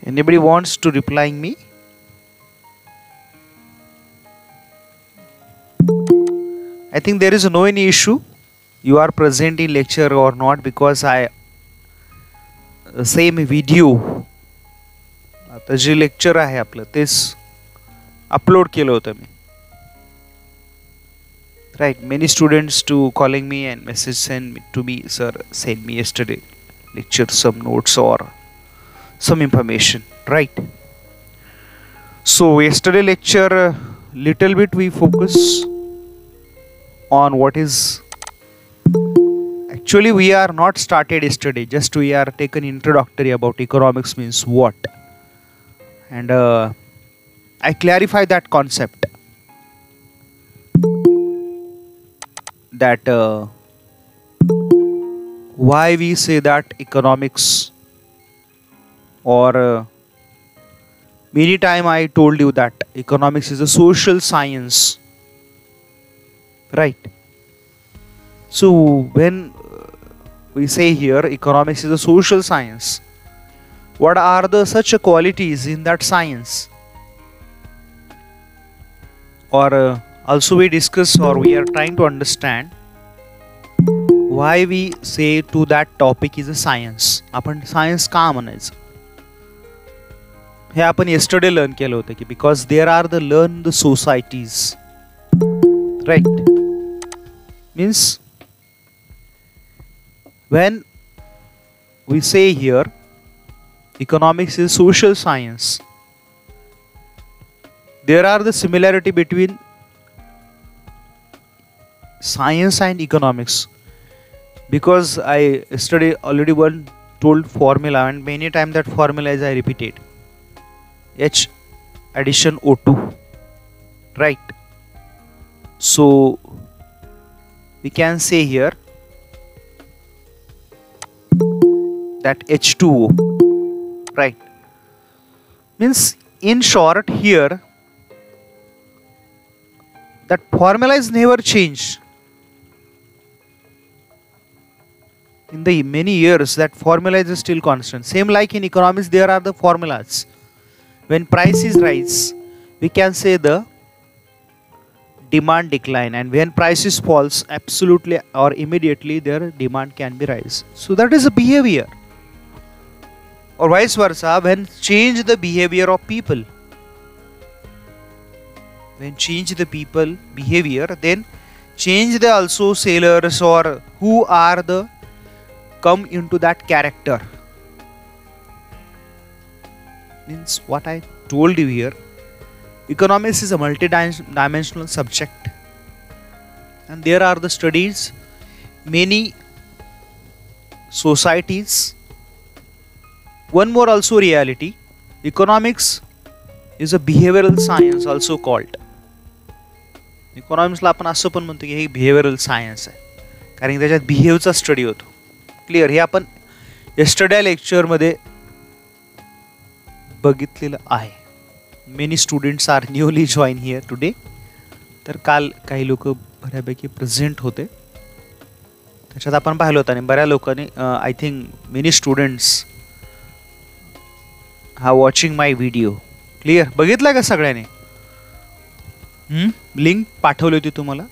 Anybody wants to replying me? I think there is no any issue. You are present in lecture or not, because I same video आता जे lecture आहे आपलं तेच upload केलं होतं मी. Right, many students to calling me and message send to me, sir, send me yesterday lecture some notes or some information, right? So yesterday lecture little bit we focus on what is actually we are not started yesterday, just we are taken introductory about economics means what, and I clarify that concept that why we say that economics, or many time I told you that economics is a social science, right? So when we say here economics is a social science, what are the such qualities in that science, or also we discuss or we are trying to understand why we say to that topic is a science. आपण science का म्हणायचं हे आपण yesterday learn केलं होतं की because there are the learned societies, right? Means when we say here economics is social science, there are the similarity between science and economics, because I yesterday already one told formula, and many times that formula is I repeated, H addition O2, right? So we can say here that H2O, right? Means in short here that formula is never changed. In the many years that formula is still constant. Same like in economics there are the formulas. When prices rise, we can say the demand decline, and when prices falls, absolutely or immediately their demand can be rise. So that is a behavior. Or vice versa, when change the behavior of people, when change the people behavior, then change the also sailors or who are the come into that character. Means what I told you here, economics is a multi-dimensional subject, and there are the studies many societies. One more also reality, economics is a behavioral science also called. इकॉनॉमिक्सला आपण असं पण म्हणतो की हे behavioural science आहे, कारण की त्याच्यात बिहेवचा study होतो. क्लिअर? हे आपण यस्टरडे लेक्चरमध्ये बघितलेलं आहे. Many students are newly join here today. तर काल काही लोक बऱ्यापैकी प्रेझेंट होते, त्याच्यात आपण पाहिलं होतं, आणि बऱ्याच लोकांनी आय थिंक मेनी स्टुडंट्स हा वॉचिंग माय व्हिडिओ. क्लिअर? बघितलं का सगळ्यांनी? लिंक पाठवली होती तुम्हाला,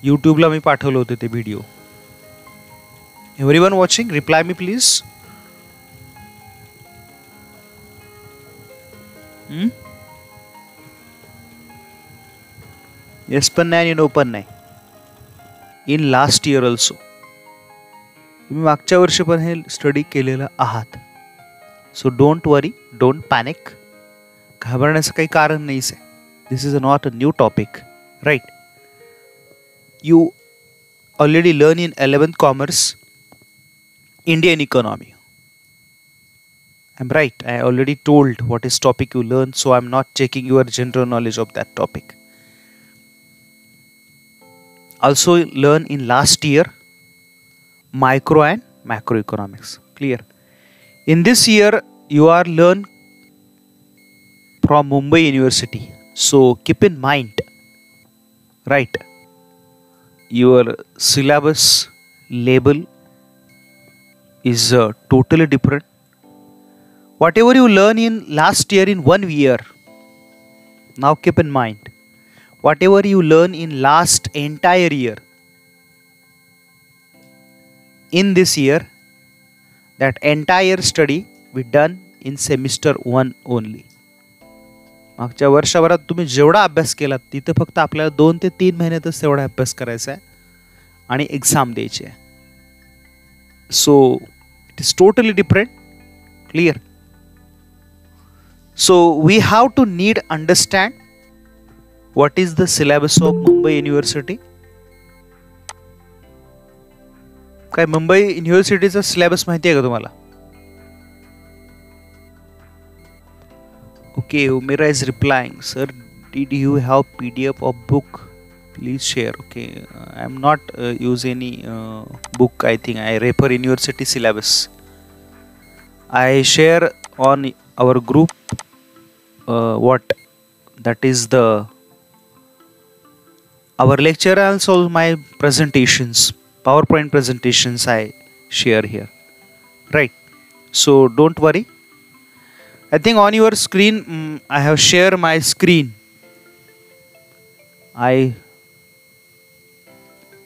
यूट्यूबला मी पाठवलं होतं ते video. Everyone watching, reply me please. Yes पण नाही आणि नो पण नाही. इन लास्ट इयर ऑल्सो तुम्ही मागच्या वर्षी पण हे स्टडी केलेलं आहात. So don't worry, don't panic. घाबरण्याचं काही कारण नाहीच आहे. This is not a new topic, right? You already learn in 11th commerce Indian economy. I'm right. I already told what is topic you learn, so I'm not checking your general knowledge of that topic. Also learn in last year micro and macroeconomics. Clear? In this year you are learn from Mumbai University. So keep in mind, right, your syllabus label is totally different. whatever you learn in last year in 1 year, now keep in mind, whatever you learn in last entire year, in this year, that entire study we done in semester 1 only. मागच्या वर्षभरात तुम्ही जेवढा अभ्यास केला तिथे फक्त आपल्याला 2 ते 3 महिन्यातच तेवढा अभ्यास करायचा आहे आणि एक्झाम द्यायची आहे. So it is totally different. Clear? So we have to need understand what is the syllabus of Mumbai university. काय मुंबई युनिव्हर्सिटीचा सिलेबस माहिती आहे का तुम्हाला? Okay, Umira is replying, sir, did you have PDF of book? Please share. Okay, I'm not use any book. I think I refer university syllabus. I share on our group what that is the our lecture and also my presentations, PowerPoint presentations I share here. Right. So don't worry. I think on your screen I have shared my screen.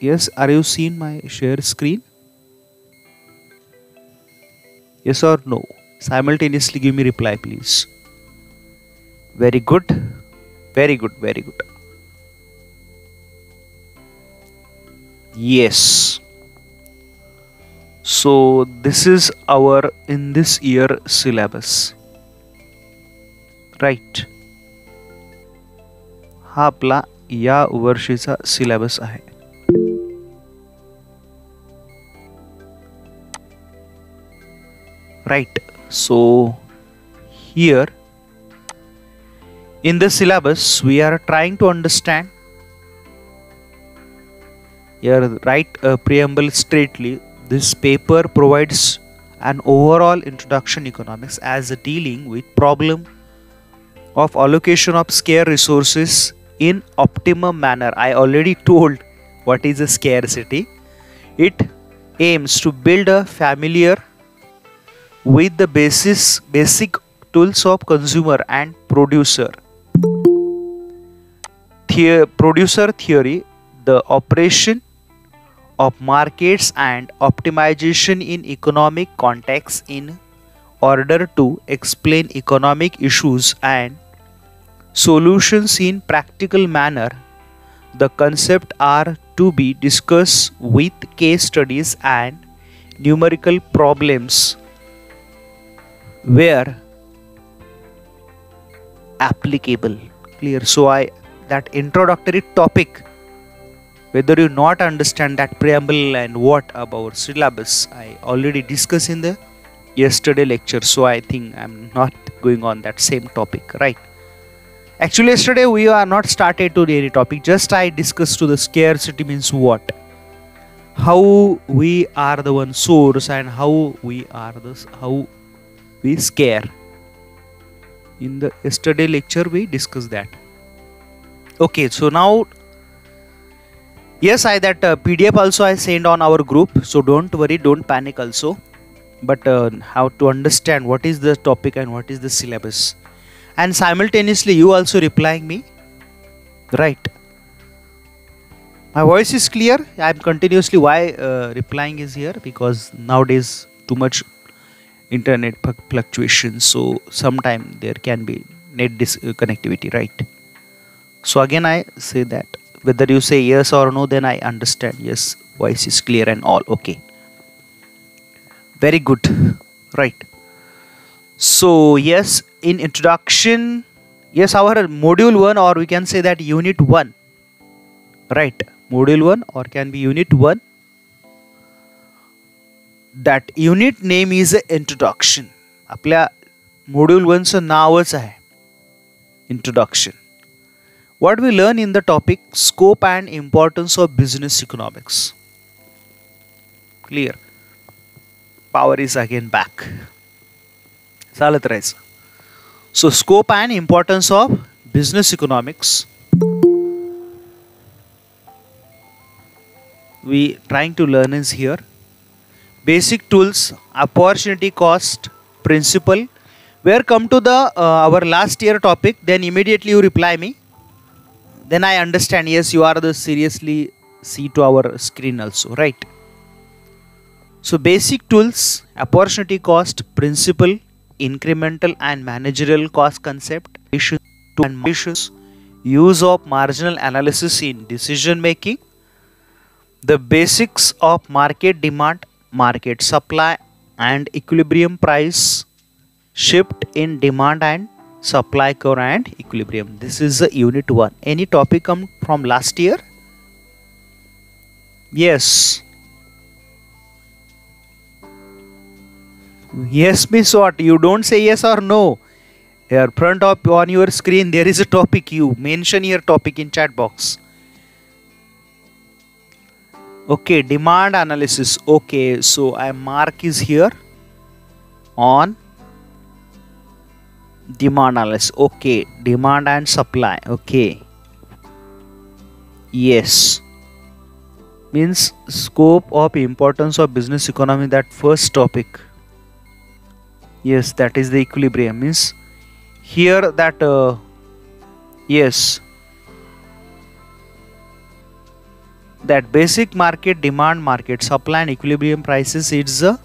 Yes, are you seeing my share screen? Yes or no? Simultaneously give me reply, please. Very good. Very good. Very good. Yes. So this is our in this year syllabus. Right. हा आपला या वर्षीचा syllabus आहे. Right. So here in the syllabus we are trying to understand. Here write a preamble straightly. This paper provides an overall introduction economics as a dealing with problem of allocation of scarce resources in optimum manner. I already told what is a scarcity. It aims to build a familiar with the basic tools of consumer and producer theory, the operation of markets and optimization in economic context in order to explain economic issues and solutions in practical manner. The concepts are to be discussed with case studies and numerical problems where applicable. Clear? So that introductory topic, whether you not understand that preamble and what about syllabus, I already discussed in the yesterday lecture. So I think I'm not going on that same topic, right? Actually yesterday we are not started to any topic, just I discussed to the scarcity means what, how we are the one source and how we scare. In the yesterday lecture we discussed that. Okay, so now yes, that PDF also I send on our group, so don't worry, don't panic also, but how to understand what is the topic and what is the syllabus, and simultaneously you also replying me, right? My voice is clear. I am continuously why replying is here because nowadays too much internet fluctuations, so sometime there can be net connectivity, right? So again I say that whether you say yes or no, then I understand. Yes, voice is clear and all okay. Very good, right? So yes, in introduction, yes, our module 1, or we can say that unit 1, right? Module 1 or can be unit 1. That unit name is introduction. आपल्या module 1 चं नावच आहे introduction. What we learn in the topic scope and importance of business economics. Clear? Power is again back. चालत राहायचं. So scope and importance of business economics. We trying to learn is here. Basic tools, opportunity cost, principle, Where come to the our last year topic, then immediately you reply me. Then I understand, yes, you are the seriously see to our screen also, right? So basic tools, opportunity cost, principal, incremental and managerial cost concept, issues, use of marginal analysis in decision making, the basics of market demand, market supply and equilibrium price, shift in demand and supply curve and equilibrium. This is the unit 1. Any topic come from last year? Yes. Yes means what? You don't say yes or no. Here front of on your screen there is a topic. You mention your topic in chat box. Okay, demand analysis. Okay, so I mark is here on demand analysis. Okay, demand and supply. Okay, yes, means scope of importance of business economy, that first topic. Yes, that is the equilibrium, means here that yes, that basic market, demand, market supply and equilibrium prices, it's the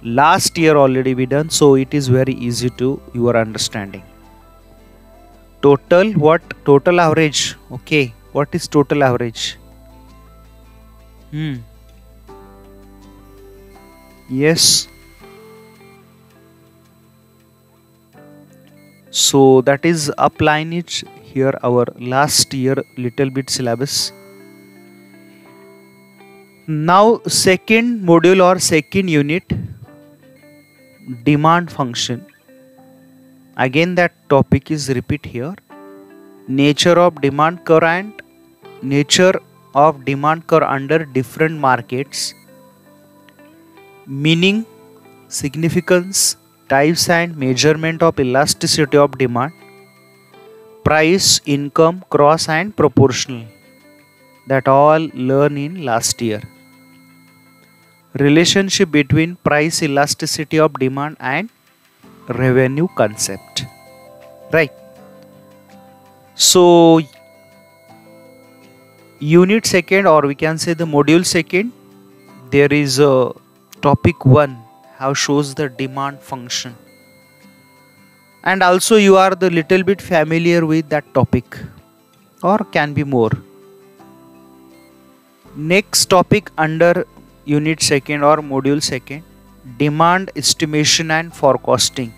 last year already we done, so it is very easy to your understanding. Total, what? Total average. Okay, what is total average? Yes, so that is applying it here our last year little bit syllabus. Now second module or second unit, demand function. Again that topic is repeat here. Nature of demand curve and nature of demand curve under different markets. Meaning, significance, types and measurement of elasticity of demand. Price, income, cross and proportional. That all learn in last year. Relationship between price elasticity of demand and revenue concept, right? So unit second, or we can say the module second, there is a topic 1 how shows the demand function, and also you are the little bit familiar with that topic or can be more. Next topic under unit second or module second, demand estimation and forecasting.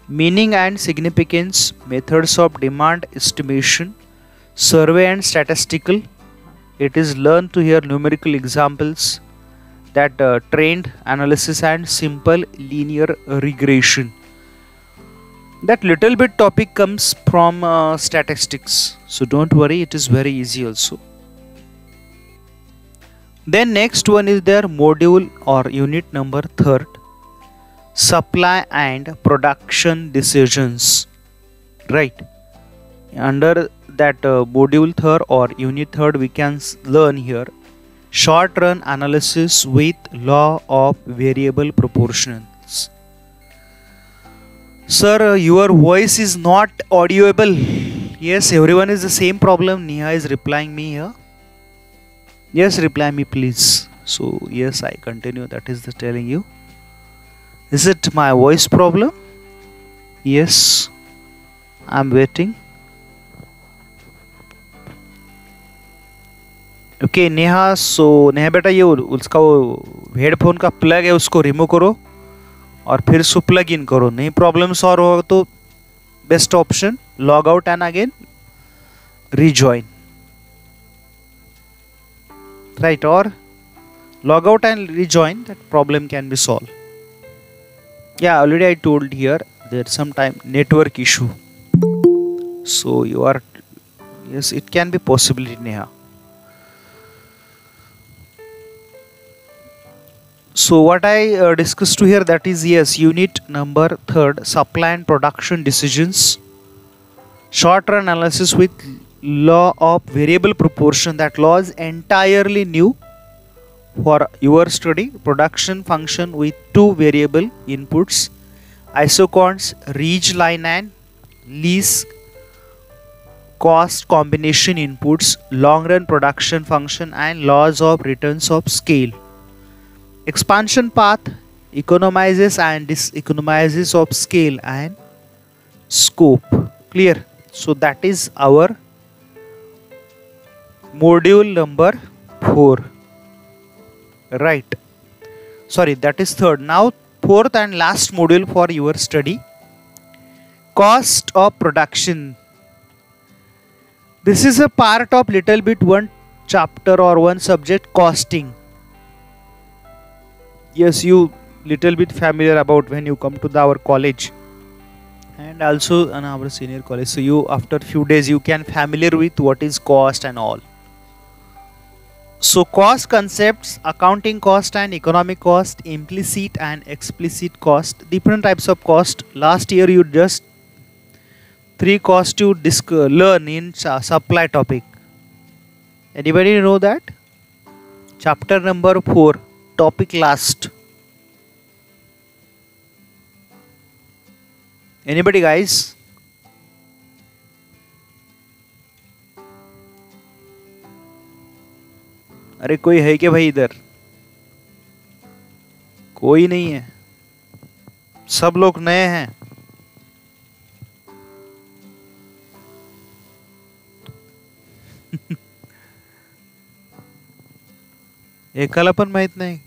Meaning and significance, methods of demand estimation, survey and statistical. It is learned to hear numerical examples, that trend analysis and simple linear regression. That little bit topic comes from statistics, so don't worry, it is very easy also. Then next one is their module or unit number 3rd, supply and production decisions, right? Under that module 3rd or unit 3rd, we can learn here short run analysis with law of variable proportions. Sir, your voice is not audible. Yes, everyone is the same problem. Neha is replying me here. Yes, reply me please. So yes, I continue, that is the telling you. Is it my voice problem? Yes, I'm waiting. Okay Neha, so Neha बेटा ये उसका वो headphone का plug है उसको remove करो और फिर उसको प्लग इन करो, नहीं प्रॉब्लम सॉल्व होगा तो best option log out and again rejoin, right? Or log out and rejoin, that problem can be solved. Yeah, already I told here there's some time network issue, so you are, yes, it can be possibility, Neha. So what I discussed to here, that is, yes, unit number 3rd, supply and production decisions, short run analysis with law of variable proportion. That law is entirely new for your study. Production function with 2 variable inputs, isochronous, ridge line and least cost combination inputs, long run production function and laws of returns of scale. Expansion path economizes and diseconomizes of scale and scope. Clear? So that is our module number 4. Right. Sorry, that is third. Now fourth and last module for your study. Cost of production. This is a part of little bit one chapter or one subject, costing. Yes, you little bit familiar about when you come to our college and also in our senior college. So you after few days you can familiar with what is cost and all. So cost concepts, accounting cost and economic cost, implicit and explicit cost, different types of cost. Last year you just 3 costs you learn in supply topic. Anybody know that? Chapter number 4, topic last. Anybody guys? अरे कोई है क्या भाई इधर? कोई नहीं है, सब लोग नए हैं. एकाला पण माहित नाही.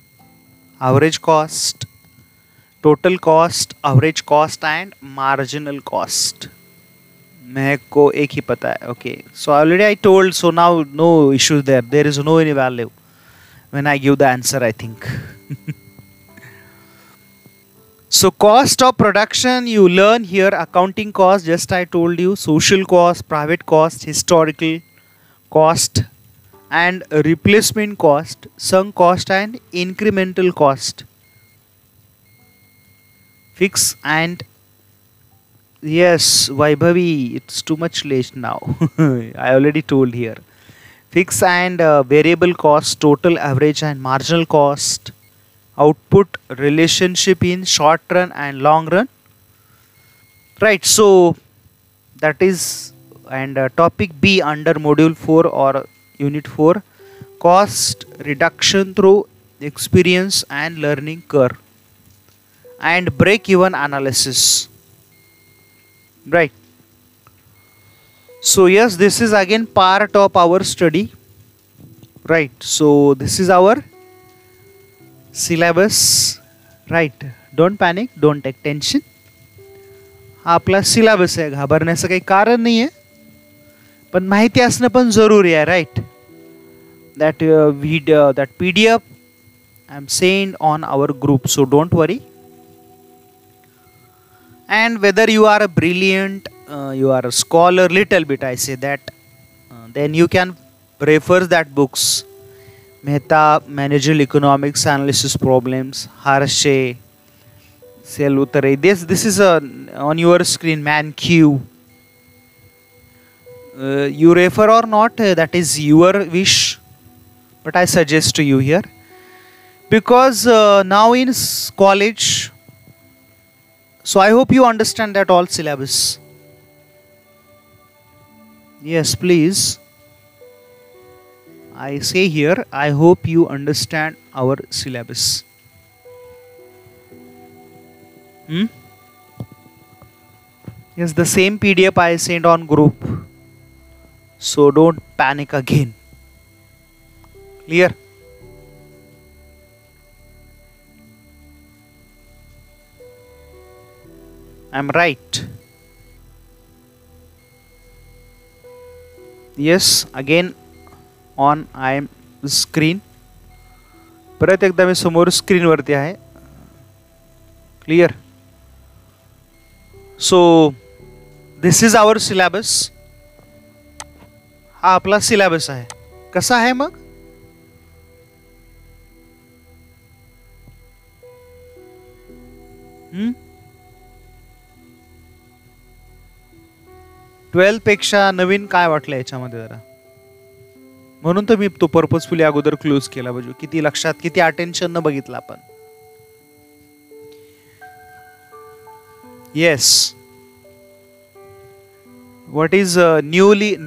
Average cost, total cost, average cost and marginal cost. मेरे को एक ही पता है. Okay, so already I told, so now no issue there. There is no any value when I give the answer, I think. So cost of production you learn here. Accounting cost, just I told you. Social cost, private cost, historical cost and replacement cost, sunk cost and incremental cost. Fix and yes, Vaibhavi, it's too much late now. I already told here. Fix and variable cost, total, average and marginal cost, output relationship in short run and long run. Right, so that is, and topic B under module 4 or unit 4, cost reduction through experience and learning curve and break even analysis. Right. So yes, this is again part of our study. Right. So this is our syllabus. Right. Don't panic. Don't take tension. आपला syllabus आहे, घाबरण्याचं काही कारण नाही आहे, पण माहिती असणं पण जरुरी आहे. Right. that video, that PDF I am saying on our group, so don't worry. And whether you are a brilliant, you are a scholar, little bit I say that, then you can refer that books. Mehta, Managerial Economics Analysis Problems, Harshe, Selutare. This is on your screen, ManQ. You refer or not, that is your wish, but I suggest to you here, because now in college, so I hope you understand that all syllabus. Yes, please. I say here, I hope you understand our syllabus. Yes, the same PDF I sent on group. So don't panic again. Clear? I'm right. Yes, again on I am screen. परत एकदा मी समोर screen वरती आहे. Clear? So this is our syllabus. हा आपला syllabus आहे. कसा आहे मग? ट्वेल्थ पेक्षा नवीन काय वाटलं याच्यामध्ये जरा, म्हणून तर मी तो पर्पजफुली अगोदर क्लोज केला पाहिजे. किती लक्षात, किती अटेन्शन न बघितलं आपण. Yes. What is learning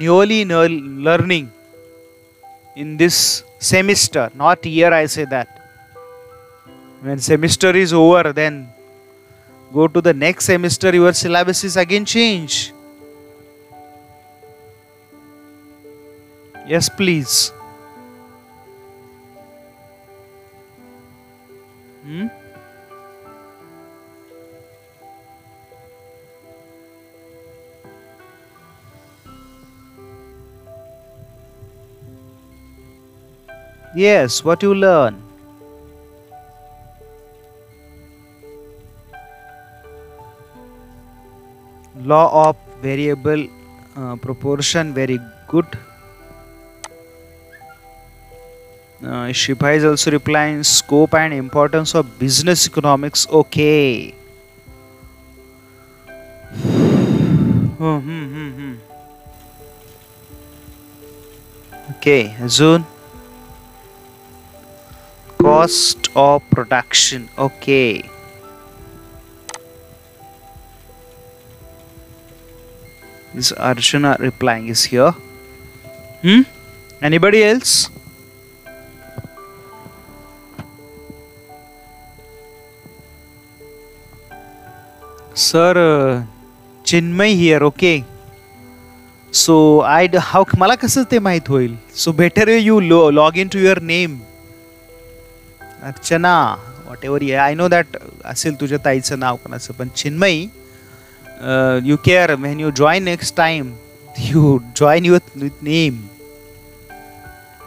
in this semester? Not year, I say that. When semester is over, then go to the next semester, your syllabus is again change. Yes, please. Hmm? Yes, what you learn? Law of variable proportion, very good. Shiba is also replying scope and importance of business economics. Okay. Okay, Azun. Cost of production. Okay. Is Arjuna replying is here? Anybody else? Sir, Chinmay here. Okay. So how मला कसं ते माहित होईल? So better you log into your name. Archana, whatever. Yeah, I know that असेल तुझ्या ताईचं नाव कोणाचं पण Chinmayi. You care when you join next time. You join with name.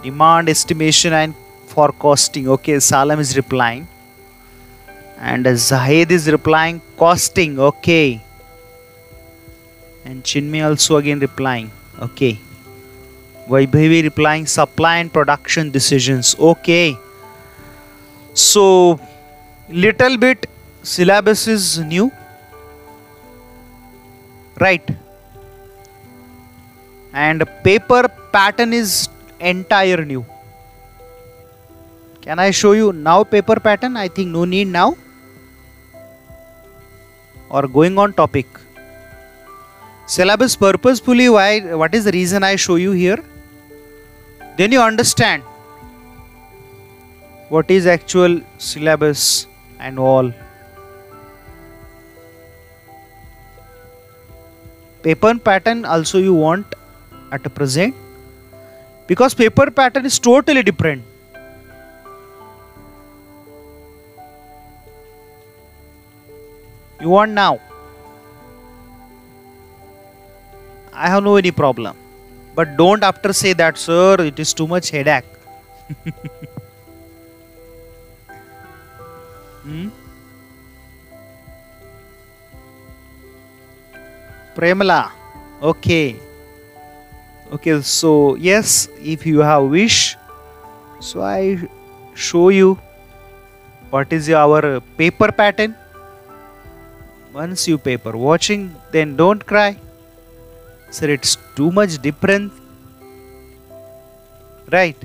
Demand estimation and forecasting. Okay, Salam is replying. And Zahid is replying costing. Okay. And Chinmay also again replying. Okay. Vaibhavi replying supply and production decisions. Okay. So little bit syllabus is new. Right. And paper pattern is entire new. Can I show you now paper pattern? I think no need now. Or going on topic. Syllabus purposefully, why? What is the reason I show you here? Then you understand what is actual syllabus and all. Paper pattern also you want at the present, because paper pattern is totally different. You want now? I have no any problem. But don't after say that, sir, it is too much headache. Premala. Okay. Okay, so yes, if you have wish, so I show you what is our paper pattern. Once you paper watching, then don't cry. Sir, it's too much different. Right.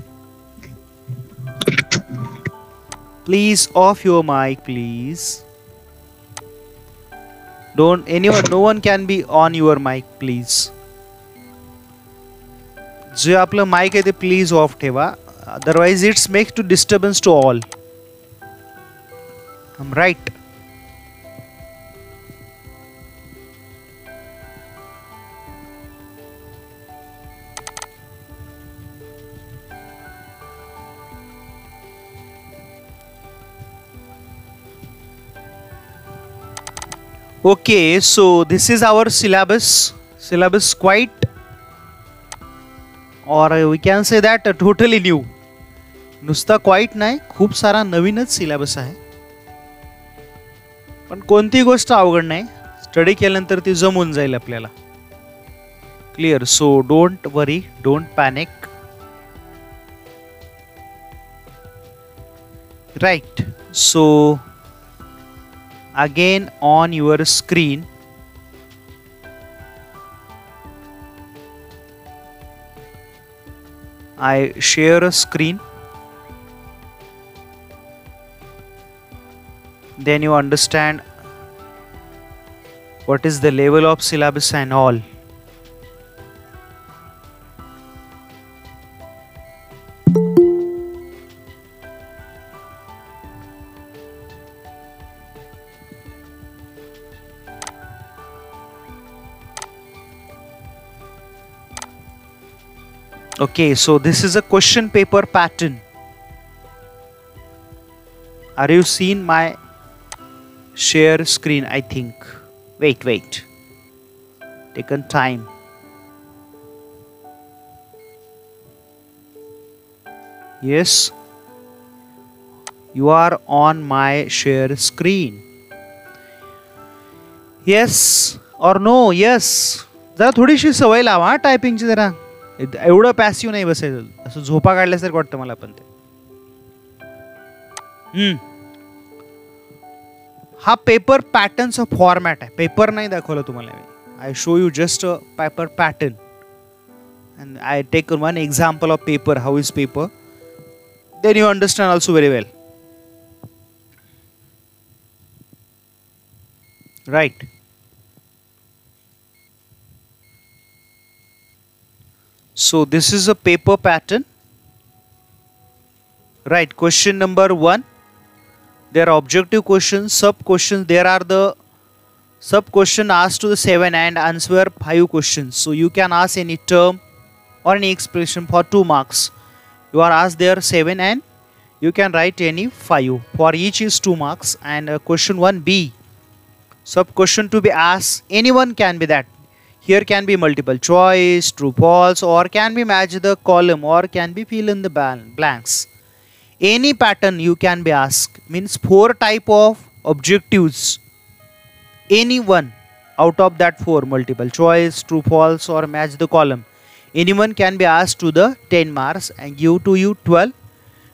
Please off your mic, please. Don't anyone, no one can be on your mic, please. जे आपलं mic आहे ते please off ठेवा. Otherwise it's makes to disturbance to all. I'm right. Okay, so this is our syllabus. Syllabus quite, or we can say that totally new. नुसता quite नाही, खूप सारा नवीनच syllabus आहे. पण कोणतीही गोष्ट अवघड नाही, स्टडी केल्यानंतर ती जमून जाईल आपल्याला. Clear. So don't worry, don't panic. Right. So again on your screen I share a screen, then you understand what is the level of syllabus and all. Okay, so this is a question paper pattern. Are you seeing my share screen? I think. Wait. Taken time. Yes. You are on my share screen. Yes or no? Yes. जरा थोडीशी सवय लावा टायपिंगची जरा. एवढं passive नाही बसायचं. असं झोपा काढल्यासारखं वाटतं मला पण ते. हा पेपर पॅटर्नचा फॉर्मॅट आहे. पेपर नाही दाखवलं तुम्हाला मी. I show you just a paper pattern and I take one example of paper. How is paper? Then you understand also very well. Right. So this is a paper pattern. Right. Question number 1. There are objective questions, sub questions. There are the sub question asked to the 7 and answer 5 questions. So you can ask any term or any expression for 2 marks. You are asked there 7 and you can write any 5. For each is 2 marks. And question 1b. Sub question to be asked. Anyone can be that. Here can be multiple choice, true, false, or can be match the column, or can be fill in the blanks. Any pattern you can be asked. Means 4 type of objectives. Any one out of that 4, multiple choice, true, false, or match the column. Anyone can be asked to the 10 marks and give to you 12.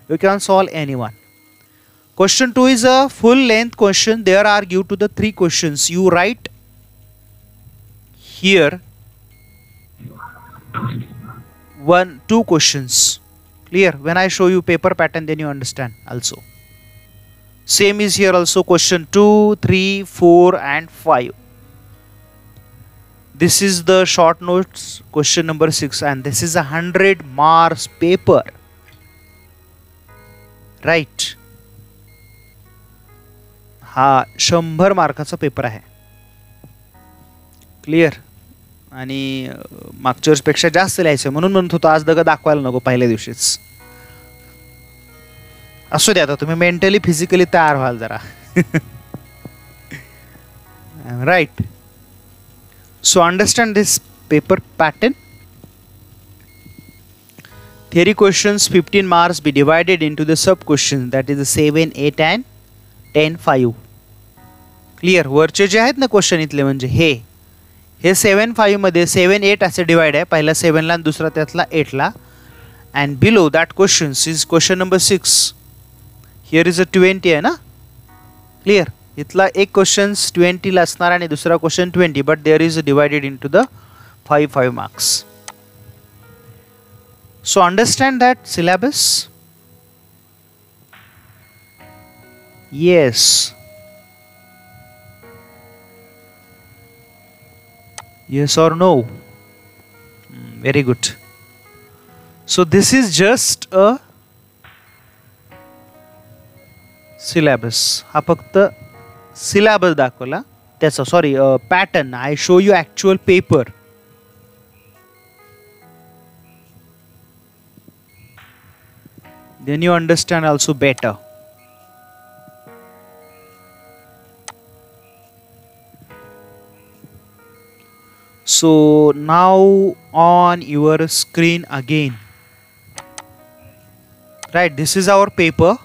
You can solve anyone. Question 2 is a full length question. There are give to the 3 questions. You write here 2 questions. Clear? When I show you paper pattern, then you understand also. Same is here also. Question 2, 3, 4 and 5. This is the short notes question number 6 and this is a 100 marks paper. Right. हा 100 मार्काचा paper आहे. Clear? आणि मागच्या वर्षीपेक्षा जास्त लिहायचं म्हणून म्हणत होतो आज दाखवायला नको पहिल्या दिवशीच. असू द्या आता तुम्ही मेंटली फिजिकली तयार व्हाल जरा. Right. So understand this paper pattern. Theory questions 15 marks be divided into the sub questions, that is the 7, 8 and 10, 5. Clear? वरचे जे आहेत ना क्वेश्चन इथले म्हणजे हे 7, 5 मध्ये 7, 8 असे डिवाइड आहे. पहिला 7 ला आणि दुसरा त्यातला 8 ला. And below that questions is question number 6. Here is a 20 आहे ना. Clear? इथला एक क्वेश्चन्स 20 ला असणार आणि दुसरा question 20, but there is divided into the 5 marks. So understand that syllabus. Yes. Yes or no? Very good. So this is just a syllabus. हा फक्त syllabus दाखवला त्याचा. Sorry, pattern. I show you actual paper. Then you understand also better. So now on your screen again. Right, this is our paper.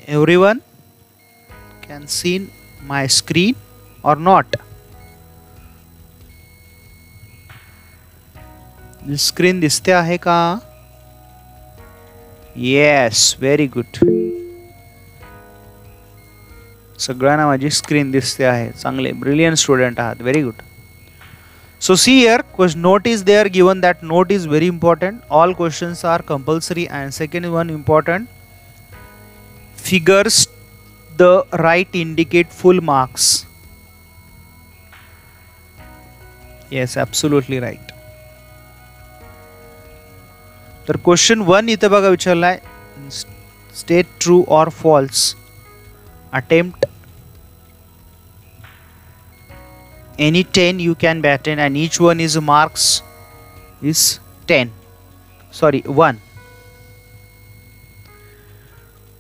Everyone can see my screen or not? This screen दिसते आहे का? Yes, very good. सगळ्यांना माझी screen दिसते आहे. चांगले, brilliant student आहात. Very good. So see here, note is there given. That note is very important. All questions are compulsory. And second one important, figures the right indicate full marks. Yes, absolutely right. तर question 1 इथं बघा विचारलाय, state true or false. Attempt any 10 you can attain and each one is marks is 10, sorry 1.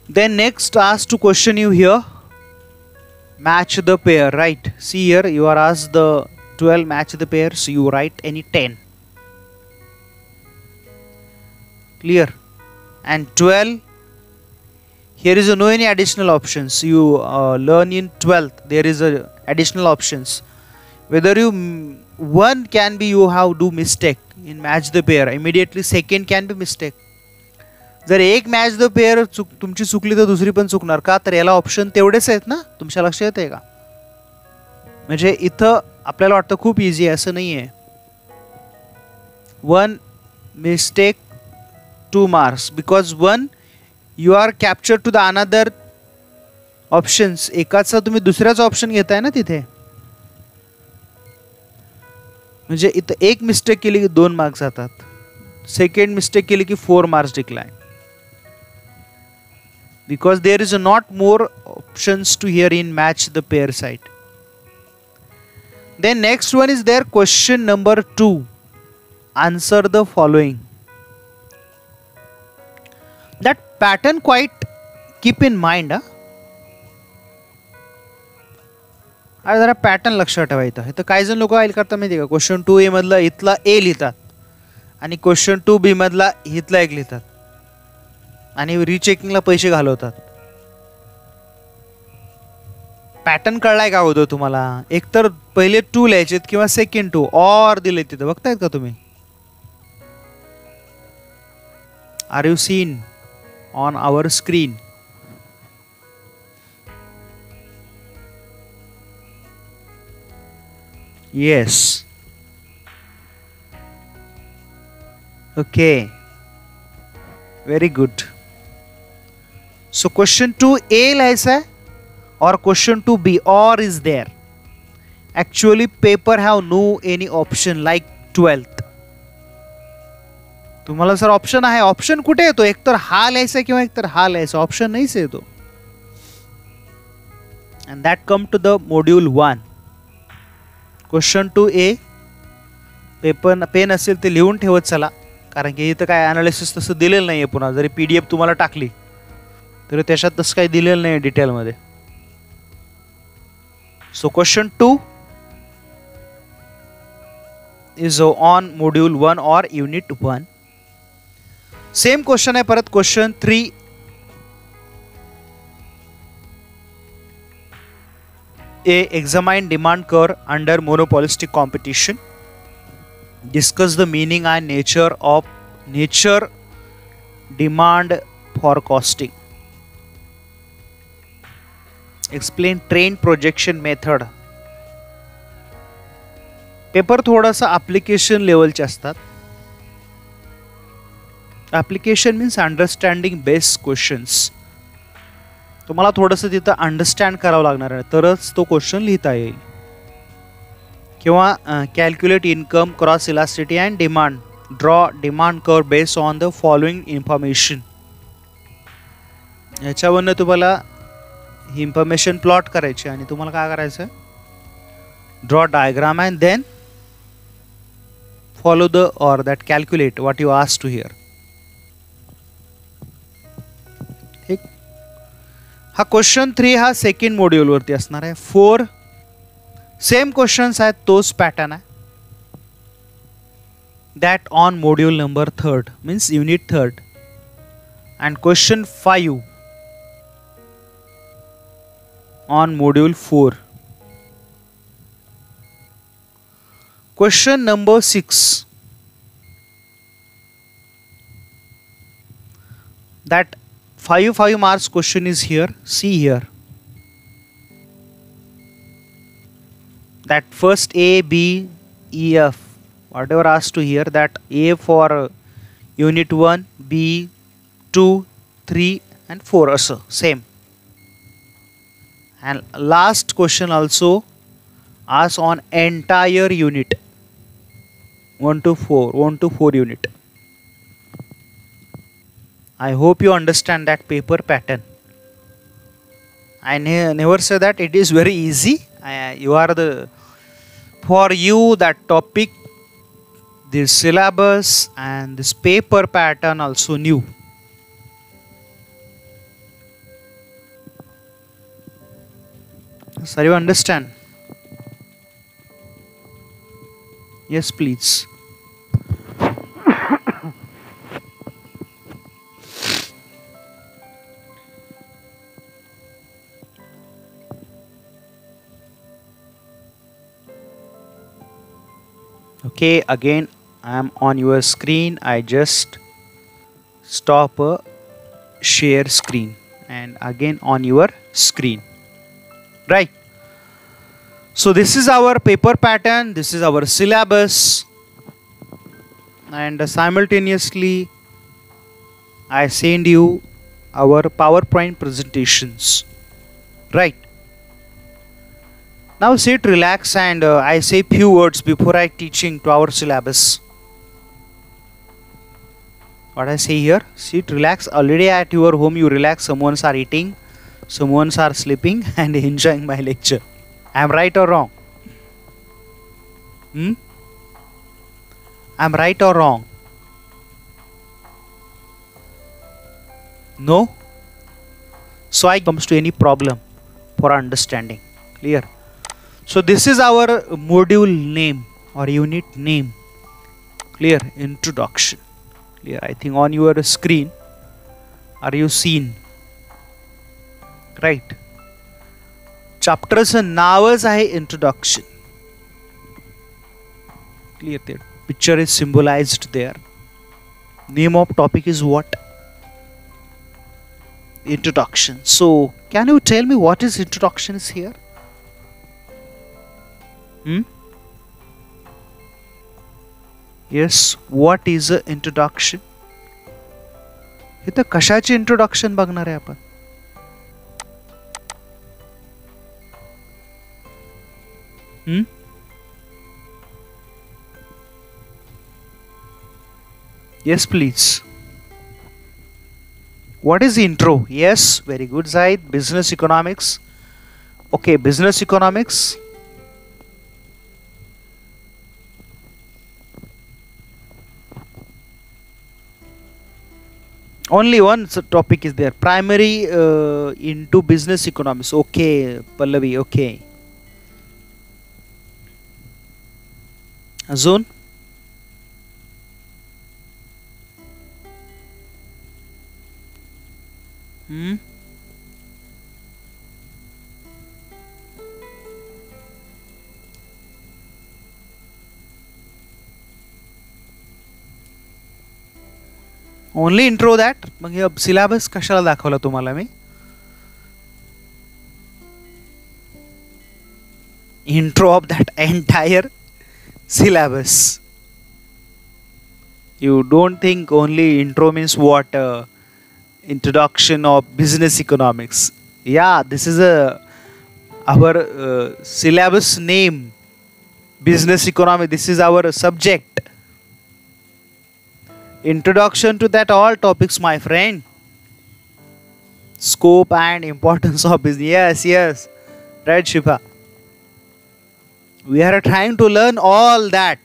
Then next asked to question you here, match the pair, right? See here you are asked the 12 match the pair, so you write any 10. Clear? And 12, here is no any additional options. You learn in 12th there is a additional options. Whether you one can be you have do mistake in match the pair, immediately second can be mistake. जर एक match the pair तुमची चुकली तर दुसरी पण चुकणार का, तर याला ऑप्शन तेवढेच आहेत ना, तुमच्या लक्षात येते का? म्हणजे इथं आपल्याला वाटतं खूप इझी आहे, असं नाही आहे. 1 mistake 2 marks, because 1 you are capture to the another options. एकाचा तुम्ही दुसऱ्याच ऑप्शन घेताय ना तिथे. म्हणजे इथं एक मिस्टेक केली की 2 मार्क्स जातात, सेकंड मिस्टेक केली की 4 marks decline, because there is not more options to here in match the pair side. Then next one is there question number 2, answer the following. That pattern quite keep in mind. अरे जरा pattern लक्षात ठेवायचं. इथं काही जण लोक काय करतात माहिती आहे का, क्वेश्चन 2A मधला इथला ए लिहितात आणि क्वेश्चन 2B मधला इथला एक लिहितात आणि रिचेकिंगला पैसे घालवतात. पॅटर्न कळलाय का होतं तुम्हाला? एकतर पहिले 2 लिहायचेत किंवा सेकंड 2 ऑर दिले तिथं, बघतायत का तुम्ही? Are you seen on our screen? Yes. Okay. Very good. So question 2A लिहायचा है और question 2B or is there. Actually paper have no any option like 12th. तुम्हाला सर ऑप्शन आहे, ऑप्शन कुठे येतो? एकतर हा लिहायचा किंवा एकतर हा लिहायचा, ऑप्शन नाहीच येतो. And that come to the module 1. Question 2A paper pen असेल ते लिहून ठेवत चला, कारण की इथं काय ॲनालिसिस तसं दिलेलं नाही आहे. पुन्हा जरी PDF तुम्हाला टाकली तरी त्याच्यात तसं काही दिलेलं नाही डिटेलमध्ये. So question 2 is on module 1 और युनिट 1. सेम क्वेश्चन आहे परत question 3. A. Examine demand curve under monopolistic competition. Discuss the meaning and nature demand forecasting. Explain trend projection method. Paper थोडासा ॲप्लिकेशन लेवलचे असतात. Application means understanding based questions. तुम्हाला थोडंसं तिथं understand करावं लागणार आहे तरच तो क्वेश्चन लिहिता येईल. किंवा calculate income cross elasticity and demand, draw demand curve based on the following information. याच्यावरनं तुम्हाला ही इन्फॉर्मेशन प्लॉट करायची आणि तुम्हाला काय करायचं, draw diagram and then follow the or that calculate what you ask to here. हा क्वेश्चन 3 हा सेकंड मॉड्यूल वरती असणार आहे. 4 सेम क्वेश्चन्स आहेत, तोच पॅटर्न आहे. That on module number 3 means unit 3 and question 5 on module 4. Question number 6 that 5 marks question is here. See here that first A, B, E, F whatever asked to here, that A for unit 1, B 2, 3 and 4 also same. And last question also asked on entire unit. 1 to 4 unit. I hope you understand that paper pattern. I never say that it is very easy. For you that topic, this syllabus and this paper pattern also new. Sir, you understand? Yes, please. Okay, again I am on your screen. I just stop a share screen and again on your screen, right? So this is our paper pattern, this is our syllabus, and simultaneously I send you our PowerPoint presentations, right? Now sit, relax, and I say few words before I teaching to our syllabus. What I say here, sit, relax. Already at your home you relax, someone's are eating, someone's are sleeping and enjoying my lecture. I am right or wrong? I am right or wrong? No? So I comes to any problem for understanding. Clear? So this is our module name or unit name. Clear? Introduction. Clear? I think on your screen, are you seen? Right? Chapterचं नावच आहे introduction. Clear? The picture is symbolized there. Name of topic is what? Introduction. So can you tell me what is introduction is here? Yes, what is a introduction? इथं कशाची introduction बघणार आहे आपण? Yes, please. What is intro? Yes, very good, Zaid. Business economics. Okay, business economics. Only one topic is there. Primary into business economics. Okay, Pallavi. Okay. Azun. Only intro that. Mug hey syllabus कशाला दाखवला तुम्हाला मी? Intro of that entire syllabus. You don't think only intro means what? Introduction of business economics. Yeah, this is our syllabus name. Business economics. This is our subject. Introduction to that all topics, my friend. Scope and importance of business. Yes, yes. Right, Shifa. We are trying to learn all that.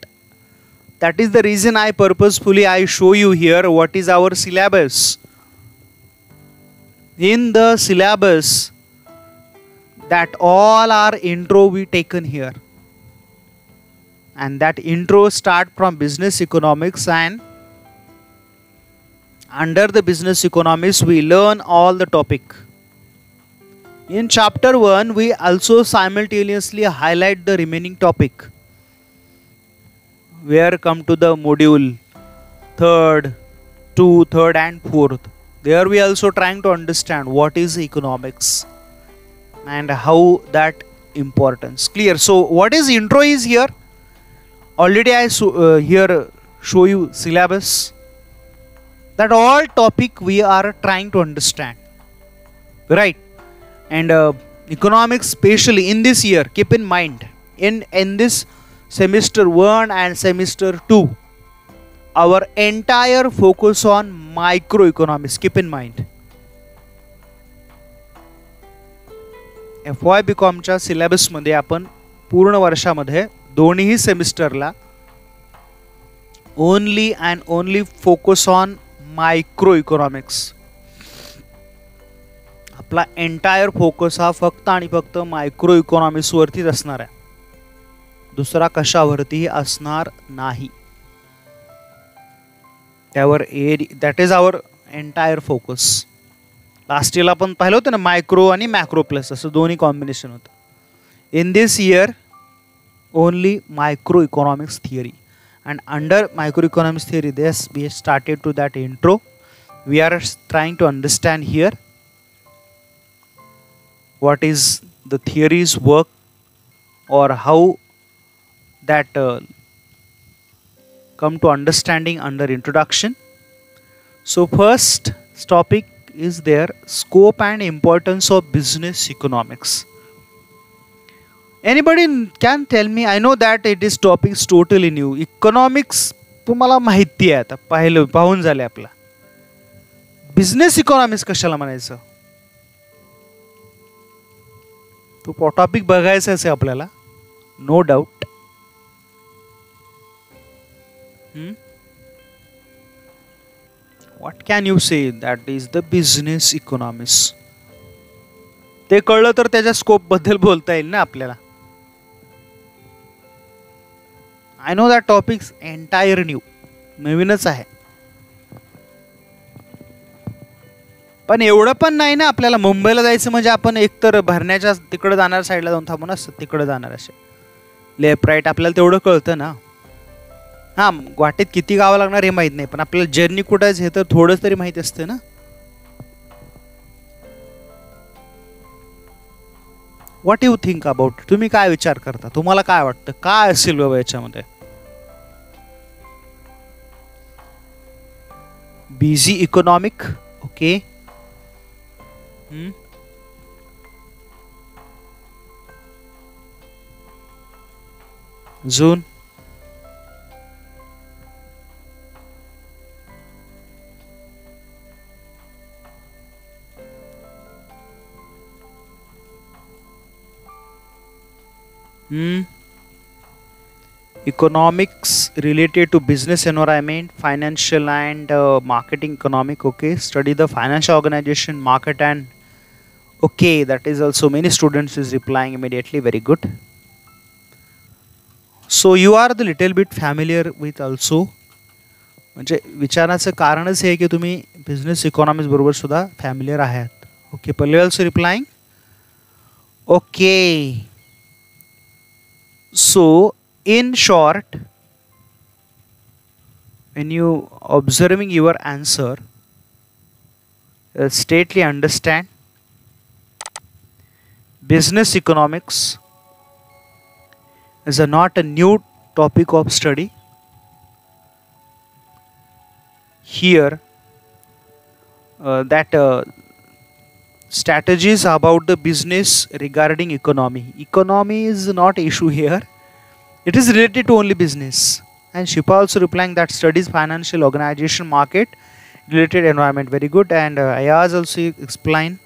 That is the reason I purposefully show you here what is our syllabus. In the syllabus, that all our intro we taken here. And that intro start from business economics, and under the business economics we learn all the topic. In chapter 1 we also simultaneously highlight the remaining topic. Where come to the module 3rd, 2, 3rd and 4th. There we also trying to understand what is economics and how that importance. Clear? So what is intro is here? Already I here show you syllabus. That all topic we are trying to understand. Right? And economics, especially in this year, keep in mind, in this semester 1 and semester 2, our entire focus on microeconomics. Keep in mind, FY BCom च्या syllabus मध्ये आपण पूर्ण वर्षामध्ये दोन्ही सेमिस्टरला only and only focus on micro economics. आपला entire focus हा फक्त आणि फक्त मायक्रो इकॉनॉमिक्स वरतीच असणार आहे, दुसरा कशावरतीही असणार नाही. त्यावर that is our entire focus. Last इयरला आपण पाहिलं होतं ना, मायक्रो आणि मॅक्रो प्लस असं दोन्ही कॉम्बिनेशन होतं. In this year only micro economics theory, and under microeconomics theory this we started to that intro. We are trying to understand here what is the theories work or how that come to understanding under introduction. So first topic is there, scope and importance of business economics. Anybody can tell me? I know that it is topics totally new. Economics तुम्हाला माहिती आहे, आता पाहून झाले आपला. Business economics कशाला म्हणायचं? तो टॉपिक बघायचाच आहे आपल्याला, no doubt. What can you say that is the business economics? ते कळलं तर त्याच्या स्कोप बद्दल बोलता येईल ना आपल्याला. I know that topics entire new, नवीनच आहे, पण एवढं पण नाही ना. आपल्याला मुंबईला जायचं म्हणजे आपण एकतर भरण्याच्या तिकडे जाणार, साईडला जाऊन थांबून असतं तिकडे जाणार, असे लेफ्ट राईट आपल्याला तेवढं कळतं ना. हां, वाटेत किती गावं लागणार हे माहीत नाही, पण आपल्याला जर्नी कुठं आहे हे तर थोडंच तरी माहीत असतं ना. What you think about? तुम्ही काय विचार करता? तुम्हाला काय वाटतं काय असेल बाबा याच्यामध्ये? Busy economic, okay. Zone economics related to business environment, financial and marketing economic. Okay, study the financial organization, market and okay, that is also many students is replying immediately. Very good. So you are the little bit familiar with also. म्हणजे विचाराचं कारणच हे की तुम्ही business economics बरोबर सुद्धा familiar आहात. Okay, Pallavi also replying. Okay, so in short, when you observing your answer, straightly understand business economics is not a new topic of study. Here that strategies about the business regarding economy. Economy is not issue here. It is related to only business. And Shipa also replying that studies financial organization, market related environment. Very good. And Ayaz also explain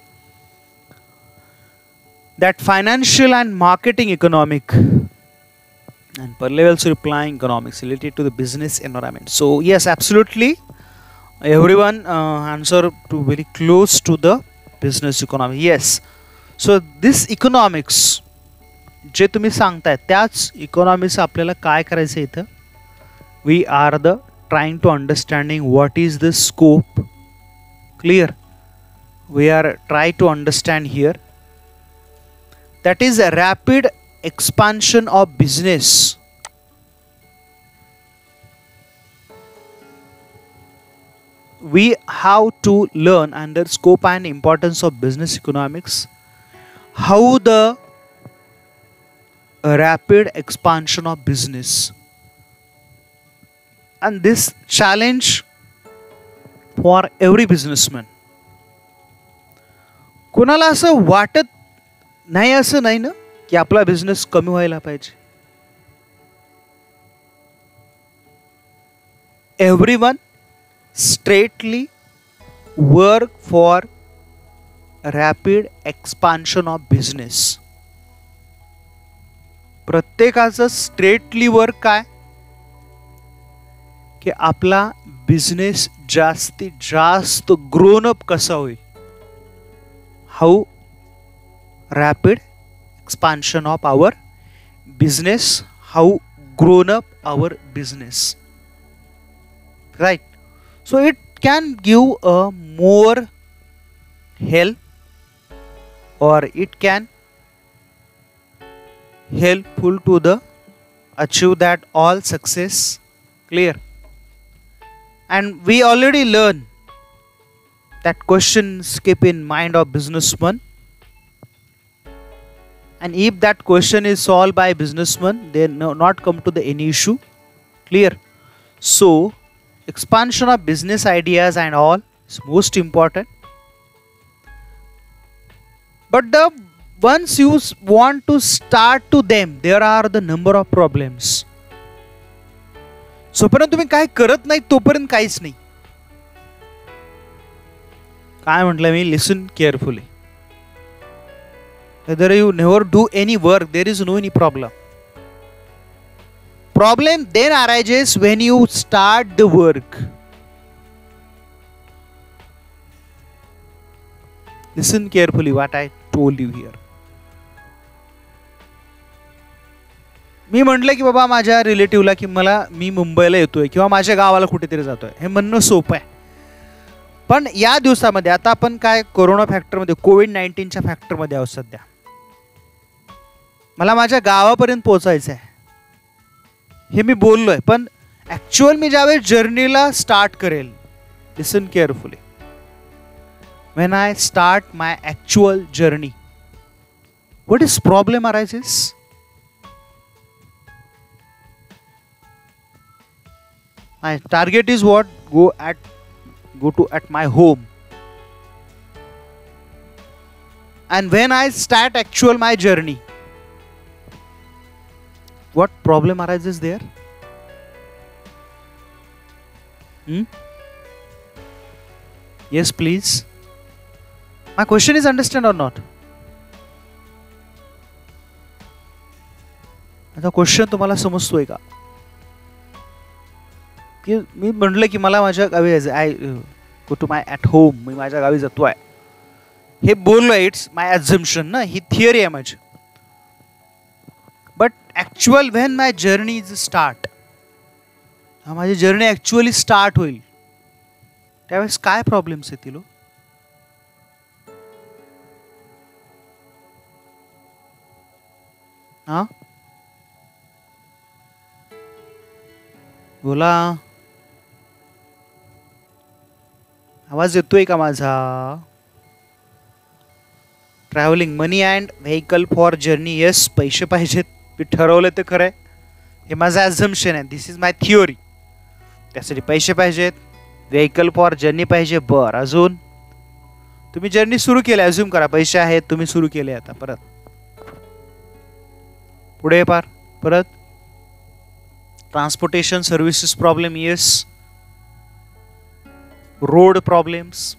that financial and marketing economic. And Parlev also replying economics related to the business environment. So yes, absolutely. Everyone answer to very close to the business economy. Yes. So this economics जे तुम्ही सांगताय त्याच economics आपल्याला काय करायचं इथं? We are the trying to understanding what is the scope. Clear? We are try to understand here that is a rapid expansion of business. We have to learn under scope and importance of business economics how the rapid expansion of business, and this challenge for every businessman. कोणाला असं वाटत नाही असं नाही ना की आपला business कमी व्हायला पाहिजे? everyone straightly work for rapid expansion of business. प्रत्येकाचं स्ट्रेटली वर्क काय की आपला बिझनेस जास्तीत जास्त ग्रोन अप कसा होईल. How rapid expansion of our business, how grown up our business, right. So it can give a more help or it can helpful to the achieve that all success. Clear? And we already learn that questions keep in mind of businessman, and if that question is solved by businessman, they not come to the any issue. Clear? So expansion of business ideas and all is most important. But the once you want to start to them, there are the number of problems. जोपर्यंत तुम्ही काय करत नाही तोपर्यंत काहीच नाही. काय म्हटलं मी, listen carefully. Whether you never do any work, there is no any problem. Problem then arises when you start the work. Listen carefully what I told you here. मी म्हटलं की बाबा माझ्या रिलेटिव्हला की मी मुंबईला येतोय किंवा माझ्या गावाला कुठेतरी जातोय, हे म्हणणं सोपं आहे. पण या दिवसामध्ये आता आपण काय कोरोना फॅक्टरमध्ये, कोविड-19च्या फॅक्टरमध्ये आहोत सध्या. मला माझ्या गावापर्यंत पोहोचायचं आहे हे मी बोललोय, पण ऍक्च्युअल मी ज्यावेळेस जर्नीला स्टार्ट करेल, listen carefully, when I start my actual journey, what is problem arises? My target is what? Go to at my home. And when I start actual my journey, what problem arises there? Yes, please. My question is understand or not? आता question तुम्हाला समजतोय का? की मी म्हटलं की मला माझ्या गावी I go to my at home, मी माझ्या गावी जातोय हे बोललोय. इट्स माय अझम्पशन ना, ही थिअरी आहे माझी. But actual when my journey is start, माझी जर्नी ॲक्च्युअली स्टार्ट होईल त्यावेळेस काय प्रॉब्लेम्स येतील? हा बोला, आवाज येतोय का माझा? Travelling, money and vehicle for journey. Yes, पैसे पाहिजेत, मी ठरवलं ते खरं आहे, हे माझं ॲझम्पशन आहे, दिस इज माय थिओरी. त्यासाठी पैसे पाहिजेत, व्हेकल फॉर जर्नी पाहिजे. बरं, अजून तुम्ही जर्नी सुरू केली, अज्युम करा पैसे आहेत, तुम्ही सुरू केले, आता परत पुढे परत transportation services problem. Yes, road problems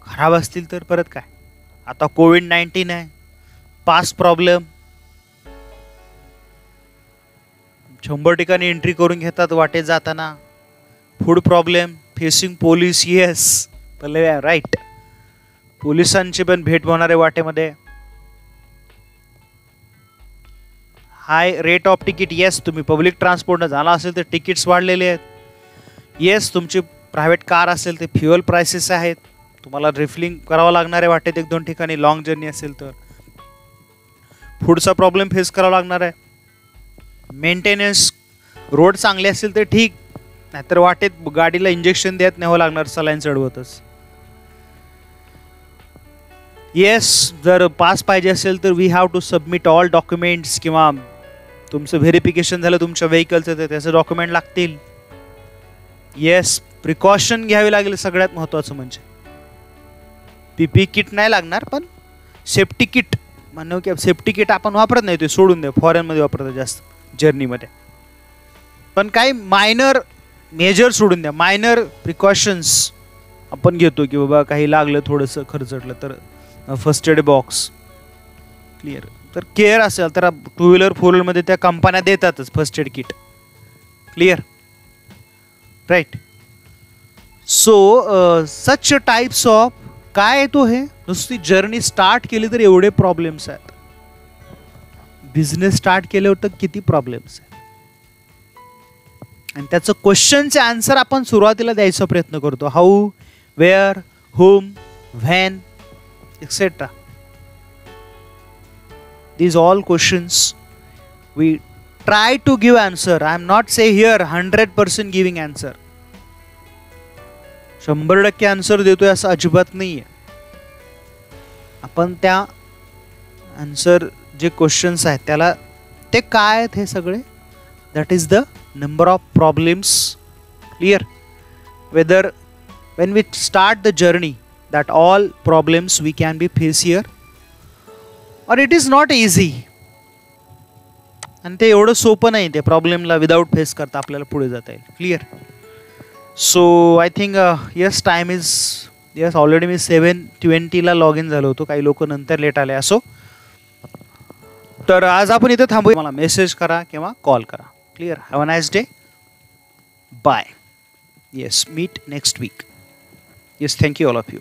खराब असतील तर परत काय, आता कोविड-19 आहे, पास प्रॉब्लेम, 100 ठिकाणी एंट्री करून घेतात वाटेत जाताना. Food problem, facing police. Yes, पहिले राईट, पोलिसांची पण भेट होणार आहे वाटेमध्ये. High rate of ticket. Yes, तुम्ही पब्लिक ट्रान्सपोर्टनं झाला असेल तर तिकीट्स वाढलेले आहेत. येस, तुमची प्रायव्हेट कार असेल तर फ्युअल प्राइसेस आहेत, तुम्हाला रिफिलिंग करावं लागणार आहे वाटेत 1-2 ठिकाणी, लॉंग जर्नी असेल तर. फूडचा प्रॉब्लेम फेस करावा लागणार आहे. मेंटेनन्स, रोड चांगले असेल तर ठीक, नाहीतर वाटेत गाडीला इंजेक्शन देत न्यावं लागणार सलाईन चढवतच. येस, जर पास पाहिजे असेल तर we have to submit all documents, किंवा तुमचं व्हेरिफिकेशन झालं तुमच्या व्हेकलचं तर त्याचं डॉक्युमेंट लागतील. येस, प्रिकॉशन घ्यावी लागेल, सगळ्यात महत्त्वाचं म्हणजे पीपी किट नाही लागणार, पण सेफ्टी किट म्हणू की सेफ्टी किट आपण वापरत नाही, ते सोडून दे, फॉरेनमध्ये वापरतात जास्त जर्नीमध्ये. पण काही मायनर मेजर सोडून द्या, मायनर प्रिकॉशन्स आपण घेतो की बाबा काही लागलं थोडंसं खरचटलं तर फर्स्ट एड बॉक्स. क्लिअर. तर केअर असेल तर टू व्हीलर फोर व्हीलरमध्ये त्या कंपन्या देतातच first aid kit. Clear. Right. So such types of काय येतो हे नुसती जर्नी स्टार्ट केली तर एवढे प्रॉब्लेम्स आहेत. बिझनेस स्टार्ट केले होतं किती प्रॉब्लेम्स आहेत आणि त्याचं क्वेश्चनचे आन्सर आपण सुरुवातीला द्यायचा प्रयत्न करतो. How, where, home, when etcetera. These all questions we try to give answer. I am not say here 100% giving answer. 100% answer देतोय असं अजिबात नाहीये. आपण त्या आन्सर जे क्वेश्चन्स आहेत त्याला ते काय आहेत हे सगळे, that is the number of problems. Clear. Whether when we start the journey that all problems we can be face here or it is not easy. आणि ते एवढं सोपं नाही ते प्रॉब्लेमला विदाउट फेस करता आपल्याला पुढे जाता येईल. Clear. So I think yes time is yes already me 7:20 log in झालो होतो. काही लोक नंतर लेट आले. असो तर आज आपण इथे थांबू. मला मेसेज करा किंवा कॉल करा. Clear. Have a nice day. Bye. Yes meet next week. Yes thank you all of you.